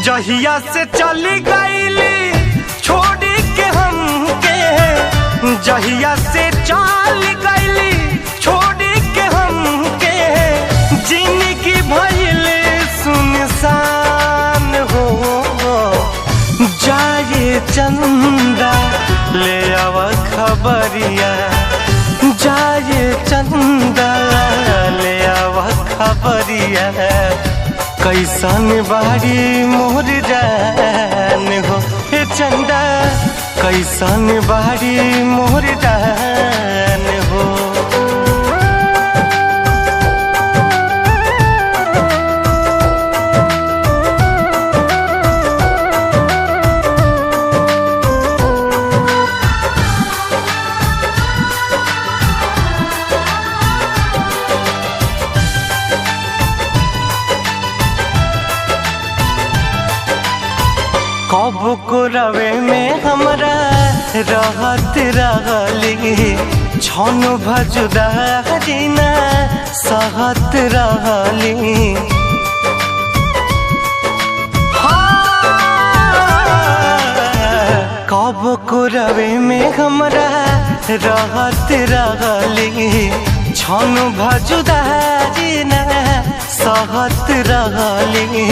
जहिया से चली गईली छोड़ के हमके, जहिया से चली गईली छोड़ के हमके, जिंदगी भइल सुनसान हो। जाए चंदा ले आव खबरिया, जाए चंदा ले आव खबरिया, कैसन बाड़ी मोर जान हो। हे चंदा कैसन बाड़ी मोर जान हो। कब को रवे में हमरा रहत रहली, छन भजुदारी ना सहत रहली। कब को रवे में हमरा रहत रहली, छन भजुदारी ना सहत रहली।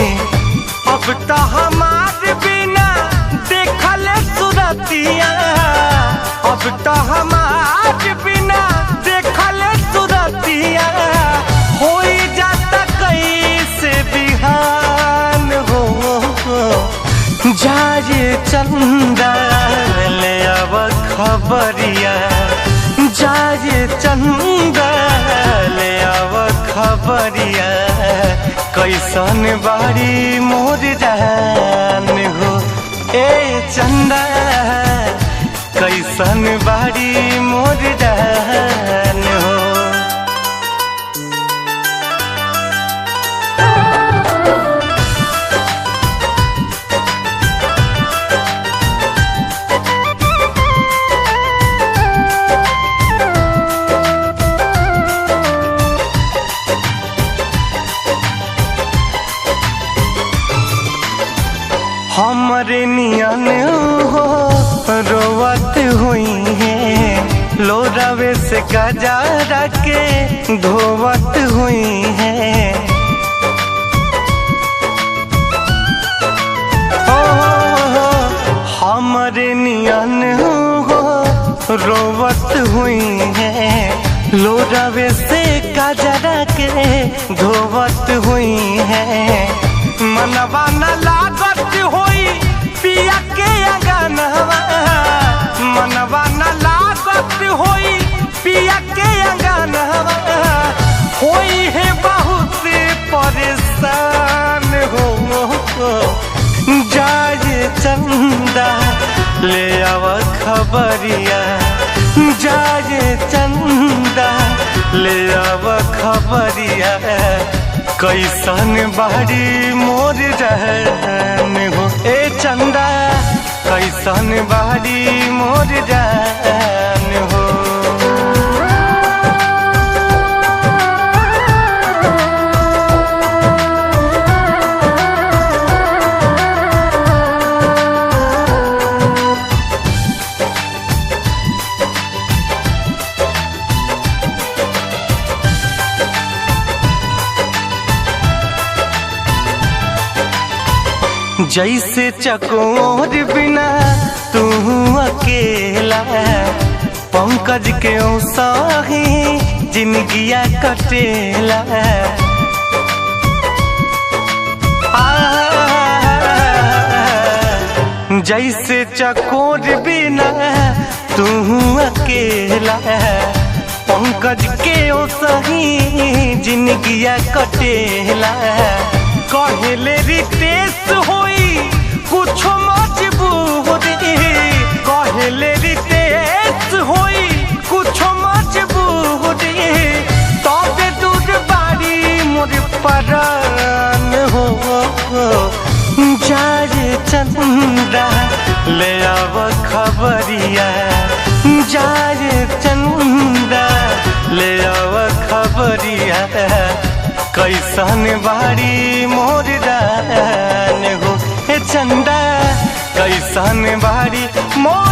अब तो हमार बिना देखल सुरतिया, अब तो हमार बिना देखल सुरतिया, हो जाता कैसे बिहान हो। जाए चंदा ले आव खबरिया, जाए चंदा ले आव खबरिया, कैसन बाड़ी मोर जान हो। ए चंदा कैसन बाड़ी मोर जान हो। हमरे नियन हो रोवत हुई है, लोरावे से गजारा के धोवत हुई है। हमरे नियन हो रोवत हुई है, लोरावे से गजारा के धोवत हुई है। मनवा न लागत होई पिया के अंगनवा, मनवा न लागत होई पिया के अंगनवा, होई है बहुत परेशान हो। जाए चंदा ले आव खबरिया, जाए चंदा ले आव खबरिया, कैसन बाड़ी मोर जान हो। ए चंदा कैसन बाड़ी मोर जान हो। जैसे चकोर बिना तू अकेला, पंकज के साही जिंदगिया कटेला। जैसे चकोर बिना तू अकेला, पंकज के साही जिंदगिया कटेला। कहले रितेश होई कुछ मजबूरी, कहले रितेश होई कुछ मजबूरी, तबे दूर बाड़ी मोर परान हो। जाए चंदा ले आव खबरिया, जाए चंदा ले आव खबरिया, कैसन बाड़ी मोर जान हो। ऐसन बाड़ी मोर